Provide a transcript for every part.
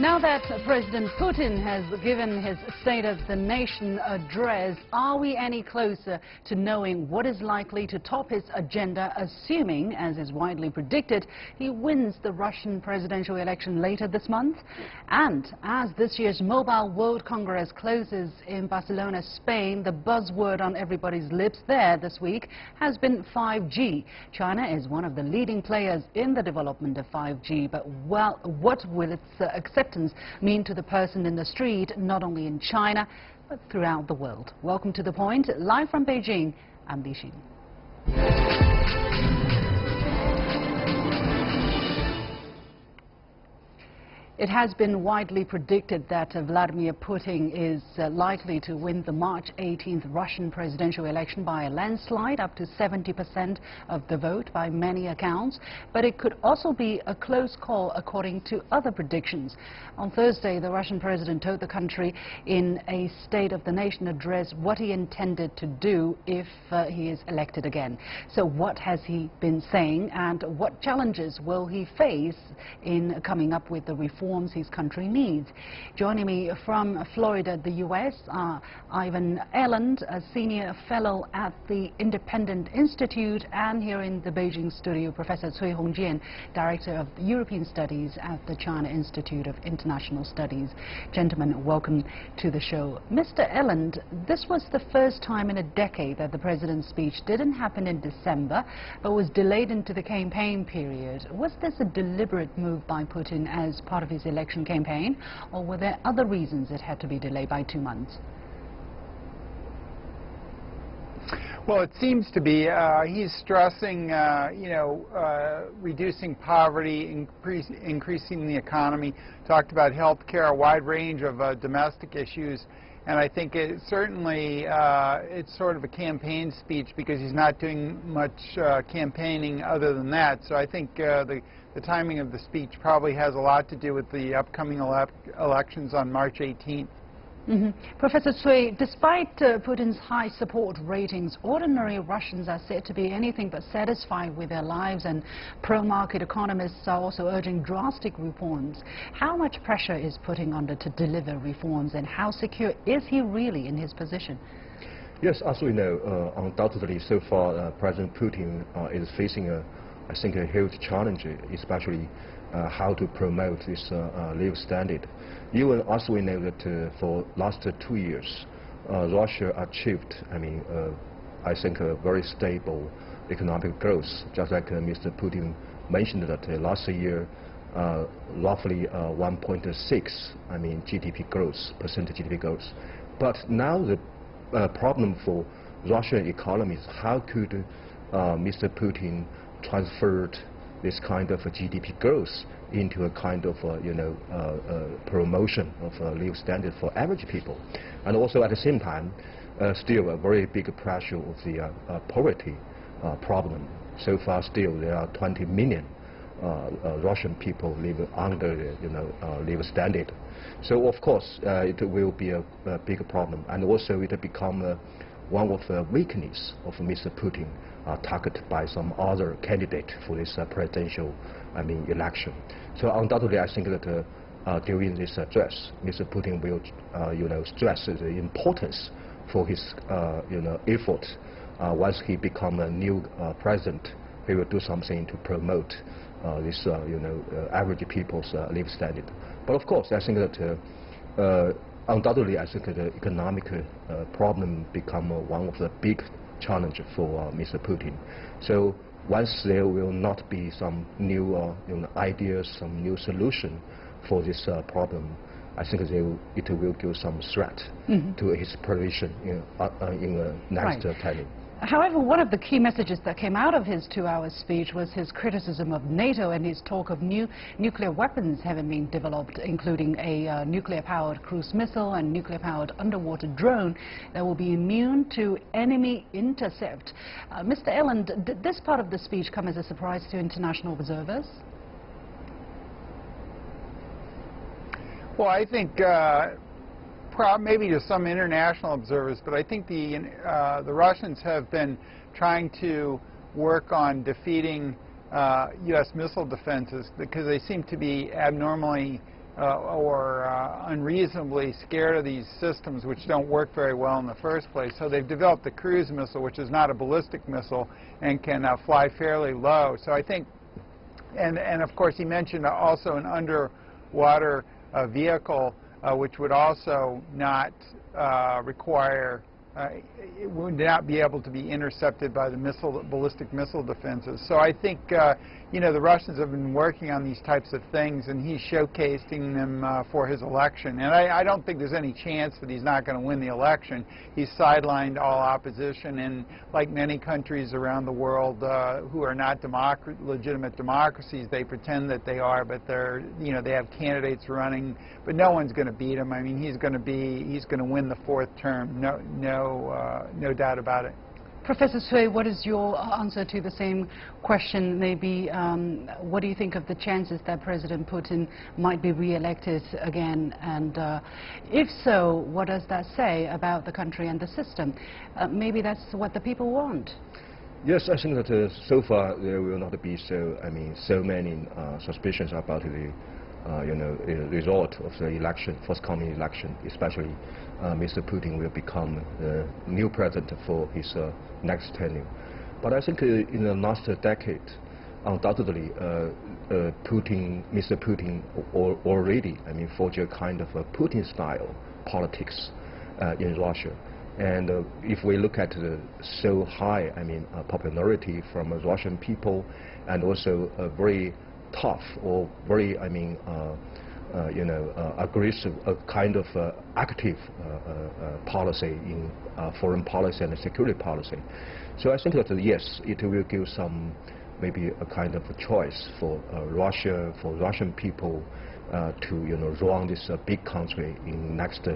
Now that President Putin has given his State of the Nation address, are we any closer to knowing what is likely to top his agenda, assuming, as is widely predicted, he wins the Russian presidential election later this month? And as this year's Mobile World Congress closes in Barcelona, Spain, the buzzword on everybody's lips there this week has been 5G. China is one of the leading players in the development of 5G, but well, what will its acceptance mean to the person in the street, not only in China, but throughout the world? Welcome to The Point. Live from Beijing, I'm Li Xin. It has been widely predicted that Vladimir Putin is likely to win the March 18th Russian presidential election by a landslide, up to 70% of the vote by many accounts. But it could also be a close call, according to other predictions. On Thursday, the Russian president told the country in a State of the Nation address what he intended to do if he is elected again. So what has he been saying, and what challenges will he face in coming up with the reforms his country needs? Joining me from Florida, the U.S., are Ivan Eland, a senior fellow at the Independent Institute, and here in the Beijing studio, Professor Cui Hongjian, director of European Studies at the China Institute of International Studies. Gentlemen, welcome to the show. Mr. Eland, this was the first time in a decade that the president's speech didn't happen in December, but was delayed into the campaign period. Was this a deliberate move by Putin as part of his election campaign, or were there other reasons it had to be delayed by 2 months? Well, it seems to be he's stressing, reducing poverty, increasing the economy, talked about health care, a wide range of domestic issues. And I think it certainly it's sort of a campaign speech because he's not doing much campaigning other than that. So I think the timing of the speech probably has a lot to do with the upcoming elections on March 18th. Professor Cui, despite Putin's high support ratings, ordinary Russians are said to be anything but satisfied with their lives, and pro-market economists are also urging drastic reforms. How much pressure is Putin under to deliver reforms, and how secure is he really in his position? Yes, as we know, undoubtedly so far President Putin is facing I think a huge challenge, especially how to promote this living standard. Even as we know that for last 2 years, Russia achieved, I think a very stable economic growth. Just like Mr. Putin mentioned that last year, roughly 1.6, GDP growth, percent GDP growth. But now the problem for Russian economy is how could Mr. Putin transferred this kind of GDP growth into a kind of promotion of living standard for average people, and also at the same time still a very big pressure of the poverty problem. So far still there are 20 million Russian people living under the living standard. So of course it will be a big problem, and also it will become one of the weaknesses of Mr. Putin, targeted by some other candidate for this presidential election. So undoubtedly I think that during this address, Mr. Putin will stress the importance for his effort. Once he becomes a new president, he will do something to promote this average people's living standard. But of course I think that undoubtedly, I think the economic problem become one of the big challenge for Mr. Putin. So once there will not be some new ideas, some new solution for this problem, I think it will give some threat to his position in the next time. However, one of the key messages that came out of his 2-hour speech was his criticism of NATO and his talk of new nuclear weapons having been developed, including a nuclear-powered cruise missile and nuclear-powered underwater drone that will be immune to enemy intercept. Mr. Eland, did this part of the speech come as a surprise to international observers? Well, I think maybe to some international observers, but I think the Russians have been trying to work on defeating U.S. missile defenses because they seem to be abnormally unreasonably scared of these systems which don't work very well in the first place. So they've developed the cruise missile, which is not a ballistic missile and can fly fairly low. So I think, and of course he mentioned also an underwater vehicle which would also not require it would not be able to be intercepted by the ballistic missile defenses. So I think, you know, the Russians have been working on these types of things, and he's showcasing them for his election. And I don't think there's any chance that he's not going to win the election. He's sidelined all opposition, and like many countries around the world who are not legitimate democracies, they pretend that they are, but they're, you know, they have candidates running, but no one's going to beat him. I mean, he's going to win the fourth term. No doubt about it. Professor Cui, what is your answer to the same question? Maybe what do you think of the chances that President Putin might be re-elected again? And if so, what does that say about the country and the system? Maybe that's what the people want. Yes, I think that so far there will not be so many suspicions about the result of the election, forthcoming election, especially Mr. Putin will become the new president for his next tenure. But I think in the last decade, undoubtedly, Mr. Putin already, forged a kind of a Putin-style politics in Russia. And if we look at the so high, popularity from Russian people, and also a very tough or very, aggressive, kind of active policy in foreign policy and security policy. So I think that yes, it will give some, maybe a kind of a choice for Russia, for Russian people to run this big country in next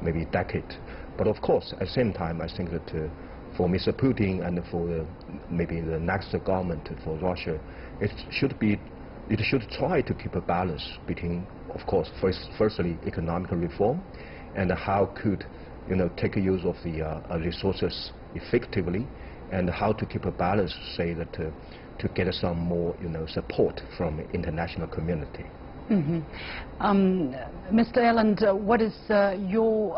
maybe decade. But of course, at the same time, I think that for Mr. Putin and for maybe the next government for Russia, it should try to keep a balance between, of course, firstly, economic reform, and how could, take use of the resources effectively, and how to keep a balance, say that to get some more, support from international community. Mm-hmm. Mr. Eland, what is your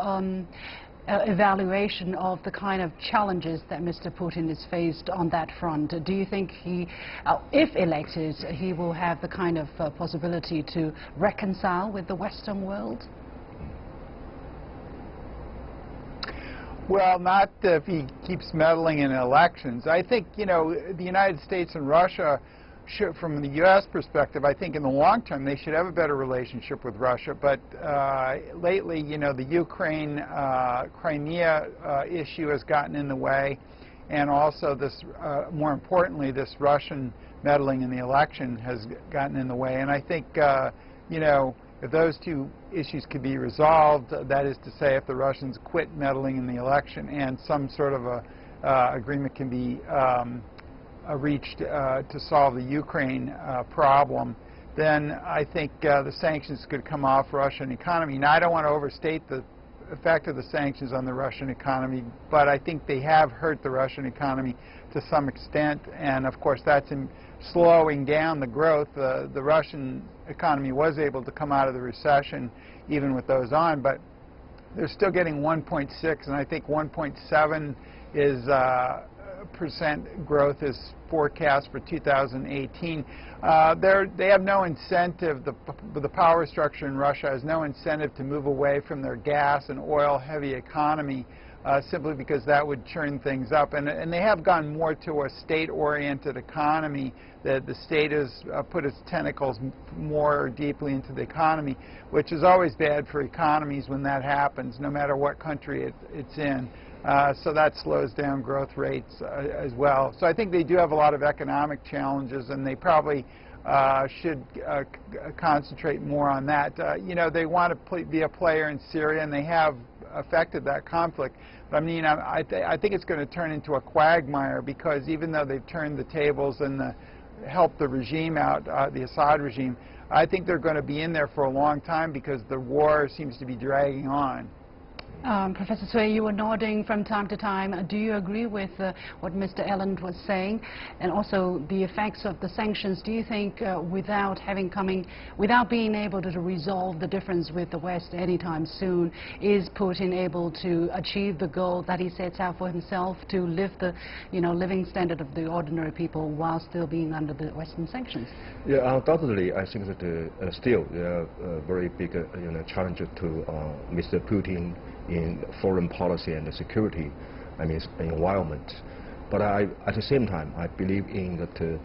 evaluation of the kind of challenges that Mr. Putin is faced on that front? Do you think he, if elected, he will have the kind of possibility to reconcile with the Western world? Well, not if he keeps meddling in elections. I think, the United States and Russia, from the U.S. perspective, I think in the long term they should have a better relationship with Russia. But lately, the Ukraine, Crimea issue has gotten in the way, and also this, more importantly, this Russian meddling in the election has gotten in the way. And I think, if those two issues could be resolved, that is to say, if the Russians quit meddling in the election and some sort of a agreement can be reached to solve the Ukraine problem, then I think the sanctions could come off Russian economy. Now, I don't want to overstate the effect of the sanctions on the Russian economy, but I think they have hurt the Russian economy to some extent, and of course that's slowing down the growth. The Russian economy was able to come out of the recession even with those on, but they're still getting 1.6, and I think 1.7 is percent growth is forecast for 2018. They have no incentive, the power structure in Russia has no incentive to move away from their gas and oil heavy economy simply because that would churn things up. And they have gone more to a state-oriented economy. The state has put its tentacles more deeply into the economy, which is always bad for economies when that happens, no matter what country it's in. So that slows down growth rates as well. So I think they do have a lot of economic challenges, and they probably should concentrate more on that. They want to be a player in Syria, and they have affected that conflict. But I think it's going to turn into a quagmire, because even though they've turned the tables and helped the regime out, the Assad regime, I think they're going to be in there for a long time because the war seems to be dragging on. Professor Cui, you were nodding from time to time. Do you agree with what Mr. Eland was saying? And also the effects of the sanctions, do you think without being able to resolve the difference with the West anytime soon, is Putin able to achieve the goal that he sets out for himself to lift the living standard of the ordinary people while still being under the Western sanctions? Yeah, undoubtedly, I think that still there are very big challenges to Mr. Putin in foreign policy and security, environment. But at the same time, I believe in that,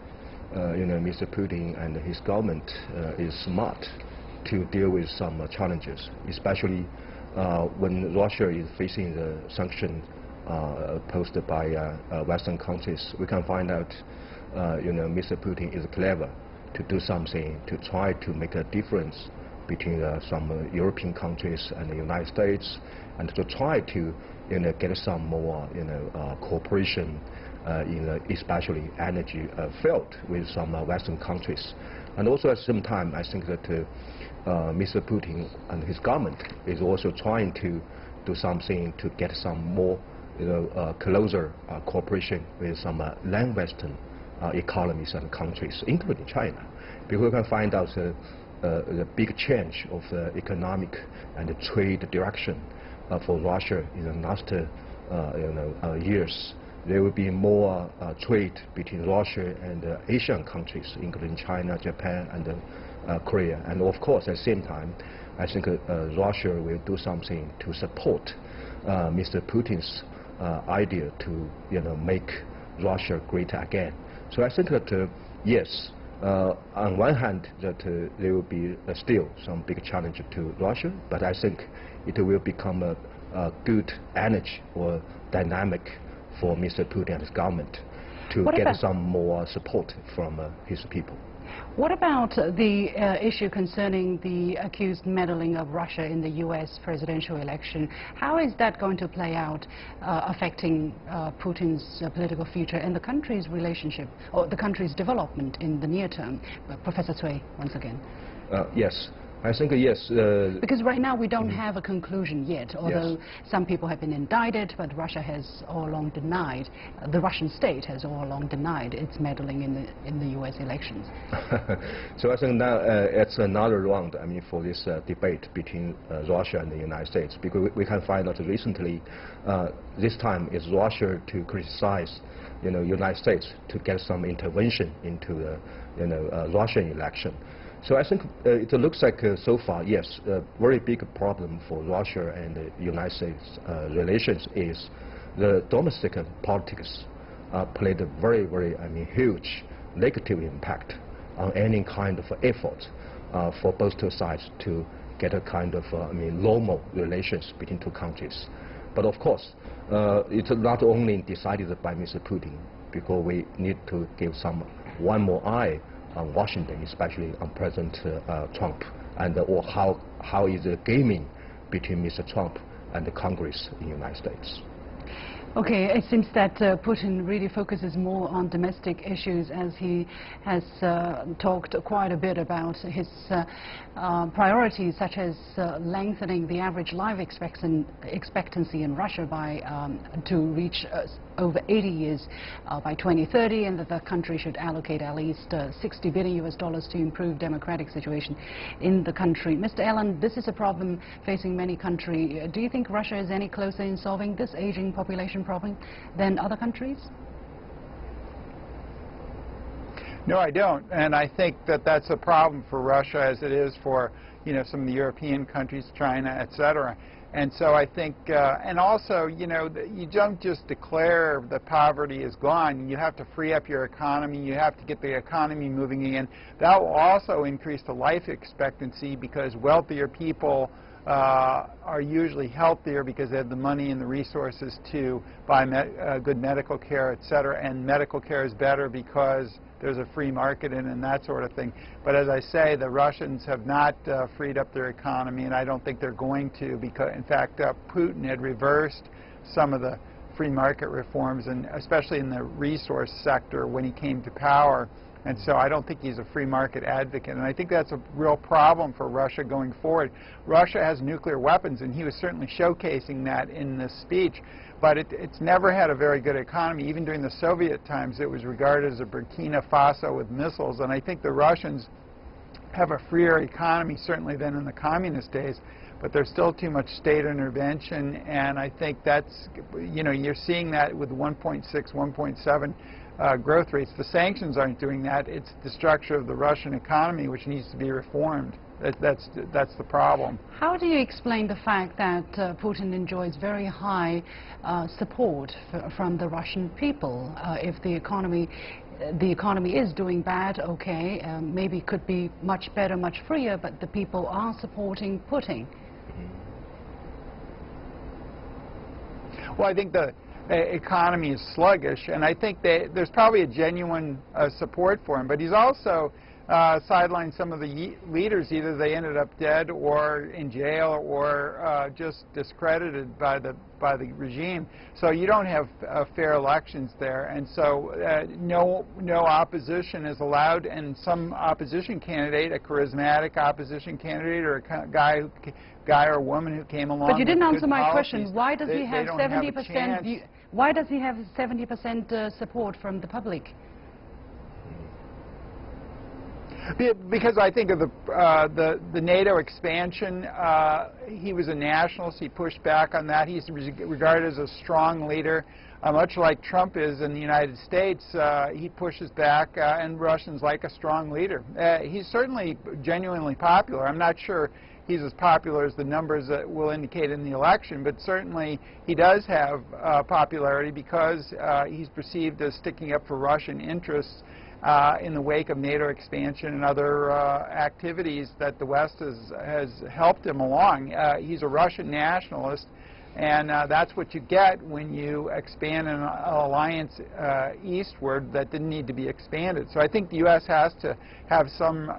Mr. Putin and his government is smart to deal with some challenges, especially when Russia is facing the sanction posted by Western countries. We can find out, Mr. Putin is clever to do something to try to make a difference between some European countries and the United States, and to try to get some more cooperation in especially energy field with some Western countries. And also at the same time, I think that Mr. Putin and his government is also trying to do something to get some more closer cooperation with some land-Western economies and countries, including China, because we can find out the big change of the economic and the trade direction for Russia in the last years. There will be more trade between Russia and Asian countries, including China, Japan, and Korea. And of course, at the same time, I think Russia will do something to support Mr. Putin's idea to make Russia great again. So I think that yes, on one hand, that there will be still some big challenge to Russia, but I think it will become a good energy or dynamic for Mr. Putin and his government to get some more support from his people. What about the issue concerning the accused meddling of Russia in the U.S. presidential election? How is that going to play out, affecting Putin's political future and the country's relationship, or the country's development in the near term? Professor Cui, once again. Yes. I think yes. Because right now we don't have a conclusion yet, although some people have been indicted, but Russia has all along denied, the Russian state has all along denied its meddling in the U.S. elections. So I think now it's another round, for this debate between Russia and the United States, because we can find out recently, this time is Russia to criticize, United States to get some intervention into the, Russian election. So I think it looks like so far, yes, a very big problem for Russia and the United States relations is the domestic politics played a very, very, huge negative impact on any kind of effort for both two sides to get a kind of, normal relations between two countries. But of course, it's not only decided by Mr. Putin, because we need to give one more eye on Washington, especially on President Trump, and or how is the gaming between Mr. Trump and the Congress in the United States. Okay, it seems that Putin really focuses more on domestic issues, as he has talked quite a bit about his priorities, such as lengthening the average life expectancy in Russia to reach over 80 years by 2030, and that the country should allocate at least $60 billion to improve democratic situation in the country. Mr. Eland, this is a problem facing many countries. Do you think Russia is any closer in solving this aging population problem than other countries? No, I don't, and I think that that's a problem for Russia, as it is for some of the European countries, China, etc. And so I think, and also, you don't just declare that poverty is gone. You have to free up your economy. You have to get the economy moving again. That will also increase the life expectancy, because wealthier people are usually healthier because they have the money and the resources to buy good medical care, etc. And medical care is better because there's a free market in it and that sort of thing. But as I say, the Russians have not freed up their economy, and I don't think they're going to, because in fact Putin had reversed some of the free market reforms, and especially in the resource sector when he came to power, And so I don't think he's a free market advocate, and I think that's a real problem for Russia going forward. Russia has nuclear weapons, and he was certainly showcasing that in this speech, but it's never had a very good economy. Even during the Soviet times, it was regarded as a Burkina Faso with missiles, and I think the Russians have a freer economy, certainly, than in the communist days, but there's still too much state intervention, and I think that's, you know, you're seeing that with 1.6, 1.7 growth rates. The sanctions aren't doing that. It's the structure of the Russian economy which needs to be reformed. That's the problem. How do you explain the fact that Putin enjoys very high support from the Russian people? If the economy is doing bad, okay, maybe it could be much better, much freer, but the people are supporting Putin. Well, I think the economy is sluggish, and I think there's probably a genuine support for him, but he's also sidelined some of the leaders. Either they ended up dead or in jail or just discredited by the regime. So you don't have fair elections there, and so no opposition is allowed, and some opposition candidate, a charismatic opposition candidate, or a guy or woman who came along. But you didn't answer my policies, question. Why does he have 70%? Why does he have 70% support from the public? Because I think of the NATO expansion. He was a nationalist. He pushed back on that. He's regarded as a strong leader, much like Trump is in the United States. He pushes back, and Russians like a strong leader. He's certainly genuinely popular. I'm not sure he's as popular as the numbers that will indicate in the election, but certainly he does have popularity because he's perceived as sticking up for Russian interests in the wake of NATO expansion and other activities that the West has helped him along. He's a Russian nationalist, and that's what you get when you expand an alliance eastward that didn't need to be expanded. So I think the U.S. has to have some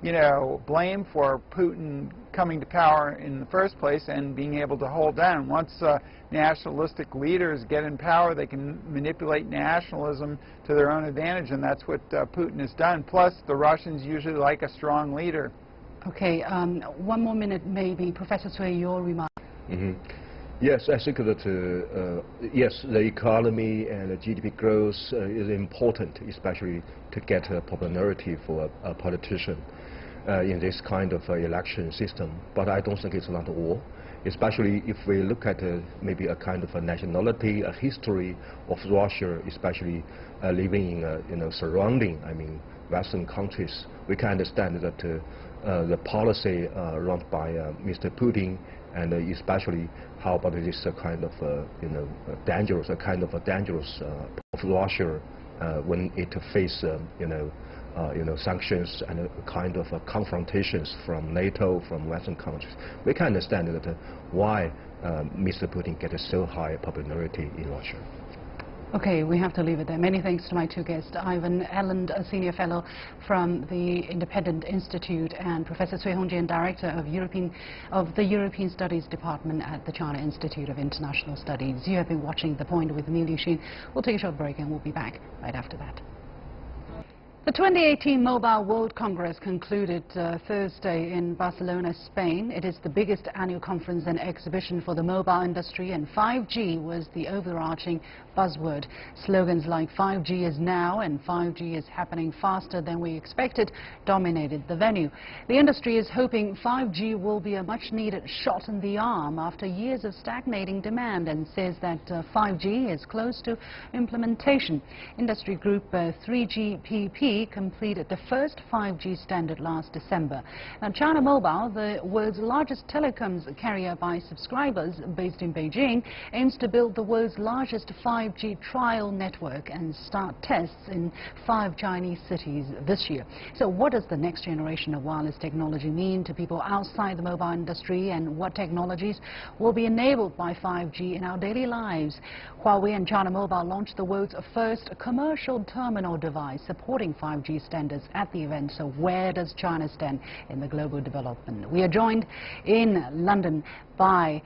you know, blame for Putin coming to power in the first place and being able to hold down. Once nationalistic leaders get in power, they can manipulate nationalism to their own advantage, and that's what Putin has done. Plus, the Russians usually like a strong leader. Okay, one more minute maybe. Professor Cui, your remark. Yes, I think that yes, the economy and the GDP growth is important, especially to get popularity for a politician in this kind of election system. But I don't think it's not all, especially if we look at maybe a kind of a nationality, a history of Russia, especially living in surrounding, I mean, Western countries. We can understand that the policy run by Mr. Putin, and especially how about this kind of dangerous, dangerous of Russia when it faces sanctions and kind of confrontations from NATO, from Western countries. We can understand that why Mr. Putin gets so high popularity in Russia. Okay, we have to leave it there. Many thanks to my two guests, Ivan Eland, a senior fellow from the Independent Institute, and Professor Cui Hongjian, director of the European Studies Department at the China Institute of International Studies. You have been watching The Point with me, Liu Xin. We'll take a short break and we'll be back right after that. The 2018 Mobile World Congress concluded Thursday in Barcelona, Spain. It is the biggest annual conference and exhibition for the mobile industry, and 5G was the overarching buzzword. Slogans like 5G is now and 5G is happening faster than we expected dominated the venue. The industry is hoping 5G will be a much-needed shot in the arm after years of stagnating demand, and says that 5G is close to implementation. Industry group 3GPP completed the first 5G standard last December. Now, China Mobile, the world's largest telecoms carrier by subscribers based in Beijing, aims to build the world's largest 5G trial network and start tests in 5 Chinese cities this year. So what does the next generation of wireless technology mean to people outside the mobile industry, and what technologies will be enabled by 5G in our daily lives? Huawei and China Mobile launched the world's first commercial terminal device supporting 5G standards at the event. So where does China stand in the global development? We are joined in London by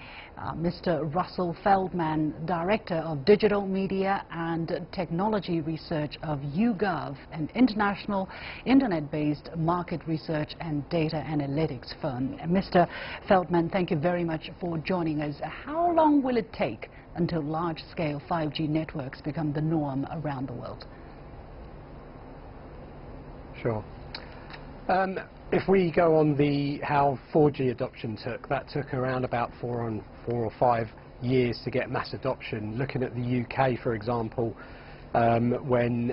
Mr. Russell Feldman, Director of Digital Media and Technology Research of YouGov, an international internet-based market research and data analytics firm. Mr. Feldman, thank you very much for joining us. How long will it take until large-scale 5G networks become the norm around the world? Sure. If we go on how 4G adoption that took around about 4 or 5 years to get mass adoption. Looking at the UK, for example, when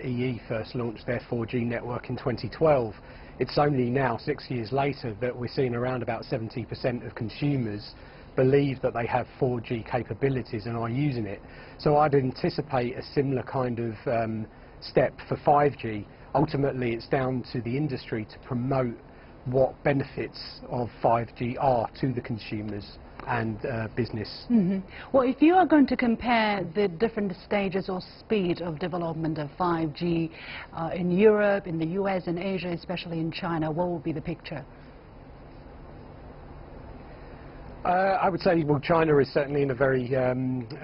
EE first launched their 4G network in 2012, it's only now, 6 years later, that we're seeing around about 70% of consumers believe that they have 4G capabilities and are using it. So I'd anticipate a similar kind of step for 5G. Ultimately, it's down to the industry to promote what benefits of 5G are to the consumers and business. Well, if you are going to compare the different stages or speed of development of 5G in Europe, in the US, in Asia, especially in China, what will be the picture? I would say, well, China is certainly in a very,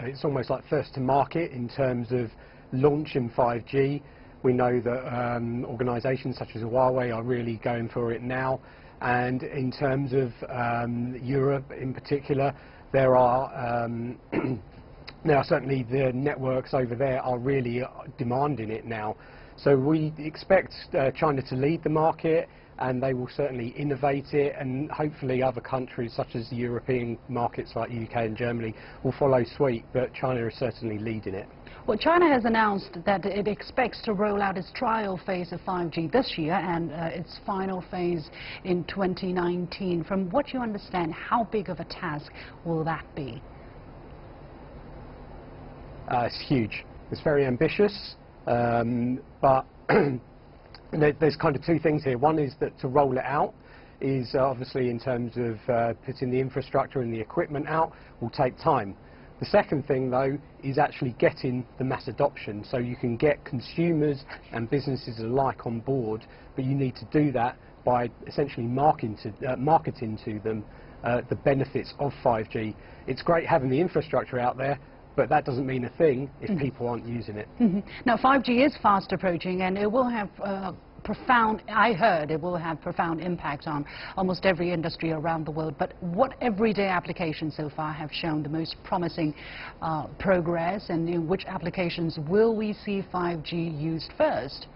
it's almost like first to market in terms of launching 5G. We know that organisations such as Huawei are really going for it now, and in terms of Europe in particular, there are now certainly the networks over there are really demanding it now. So we expect China to lead the market, and they will certainly innovate it, and hopefully other countries such as the European markets like UK and Germany will follow suit, but China is certainly leading it. Well, China has announced that it expects to roll out its trial phase of 5G this year and its final phase in 2019. From what you understand, how big of a task will that be? It's huge. It's very ambitious, but there's kind of two things here. One is that to roll it out is obviously in terms of putting the infrastructure and the equipment out will take time. The second thing, though, is actually getting the mass adoption. So you can get consumers and businesses alike on board, but you need to do that by essentially marketing to them the benefits of 5G. It's great having the infrastructure out there, but that doesn't mean a thing if people aren't using it. Now, 5G is fast approaching, and it will have I heard it will have profound impact on almost every industry around the world. But what everyday applications so far have shown the most promising progress, and in which applications will we see 5G used first?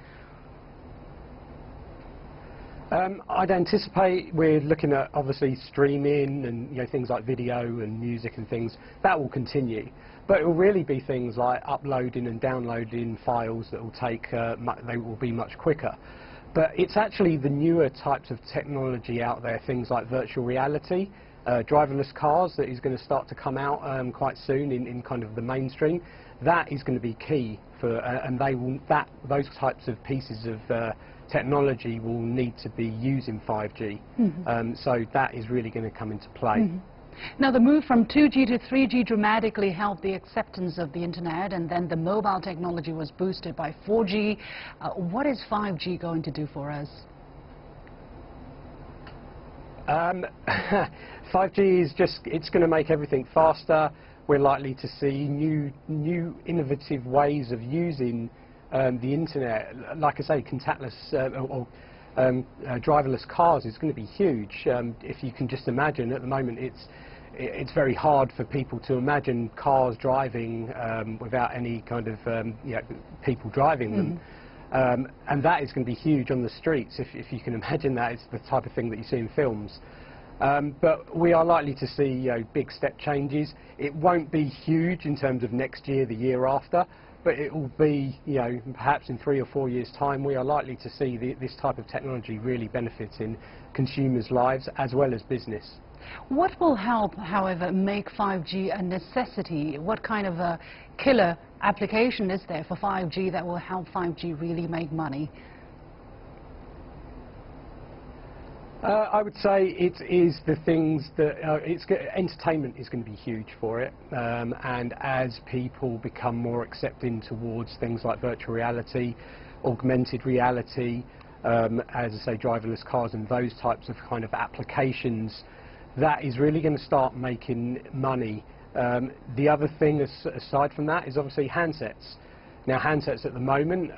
I'd anticipate we're looking at obviously streaming and things like video and music and things. That will continue, but it will really be things like uploading and downloading files that will take they will be much quicker. But it's actually the newer types of technology out there, things like virtual reality, driverless cars, that is going to start to come out quite soon in kind of the mainstream. That is going to be key for, and those types of pieces of technology will need to be using 5G. So that is really going to come into play. Now, the move from 2G to 3G dramatically helped the acceptance of the internet, and then the mobile technology was boosted by 4G. What is 5G going to do for us? 5G is it's going to make everything faster. We're likely to see new innovative ways of using the internet. Like I say, contactless or driverless cars is going to be huge. If you can just imagine, at the moment it's very hard for people to imagine cars driving without any kind of people driving them. And that is going to be huge on the streets. If you can imagine that, it's the type of thing that you see in films. But we are likely to see big step changes. It won't be huge in terms of next year, the year after, but it will be, perhaps in 3 or 4 years' time, we are likely to see this type of technology really benefiting consumers' lives as well as business. What will help, however, make 5G a necessity? What kind of a killer application is there for 5G that will help 5G really make money? I would say it is the things that entertainment is going to be huge for it, and as people become more accepting towards things like virtual reality, augmented reality, as I say, driverless cars and those types of kind of applications, that is really going to start making money. The other thing aside from that is obviously handsets. Now handsets at the moment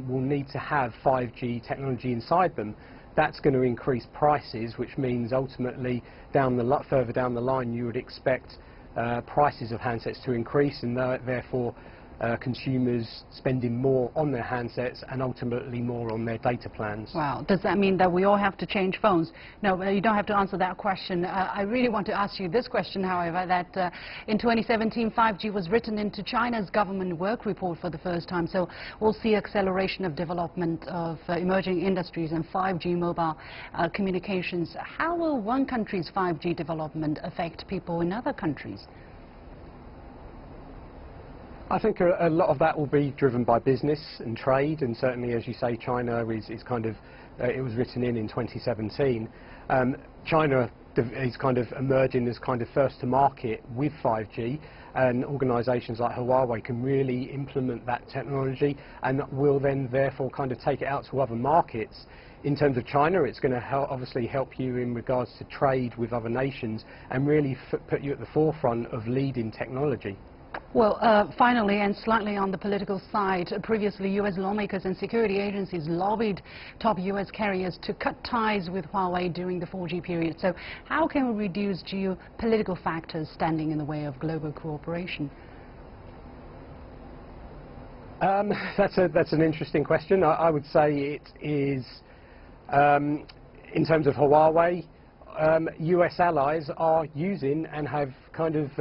will need to have 5G technology inside them. That's going to increase prices, which means ultimately further down the line you would expect prices of handsets to increase, and therefore consumers spending more on their handsets and ultimately more on their data plans. Wow. Does that mean that we all have to change phones? No, you don't have to answer that question. I really want to ask you this question, however, that in 2017 5G was written into China's government work report for the first time, so we'll see acceleration of development of emerging industries and 5G mobile communications. How will one country's 5G development affect people in other countries? I think a lot of that will be driven by business and trade, and certainly, as you say, China is kind of, it was written in 2017. China is kind of emerging as kind of first to market with 5G, and organisations like Huawei can really implement that technology and will then therefore kind of take it out to other markets. In terms of China, it's going to obviously help you in regards to trade with other nations and really put you at the forefront of leading technology. Well, finally, and slightly on the political side, previously U.S. lawmakers and security agencies lobbied top U.S. carriers to cut ties with Huawei during the 4G period. So how can we reduce geopolitical factors standing in the way of global cooperation? That's an interesting question. I would say it is, in terms of Huawei, U.S. allies are using and have kind of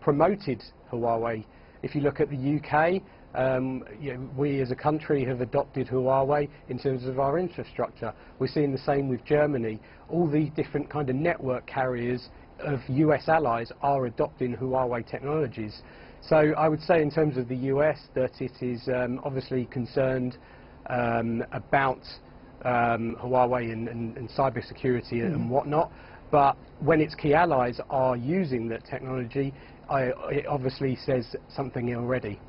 promoted Huawei. If you look at the UK, we as a country have adopted Huawei in terms of our infrastructure. We're seeing the same with Germany. All these different kind of network carriers of US allies are adopting Huawei technologies. So I would say in terms of the US that it is obviously concerned about Huawei and cyber security and whatnot, but when its key allies are using that technology, it obviously says something already.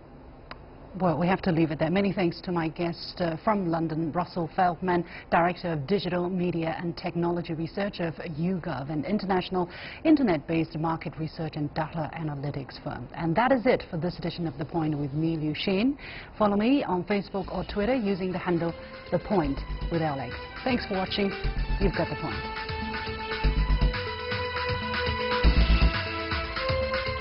Well, we have to leave it there. Many thanks to my guest from London, Russell Feldman, Director of Digital Media and Technology Research of YouGov, an international internet-based market research and data analytics firm. And that is it for this edition of The Point with me, Liu Xin. Follow me on Facebook or Twitter using the handle The Point with LX. Thanks for watching. You've got The Point.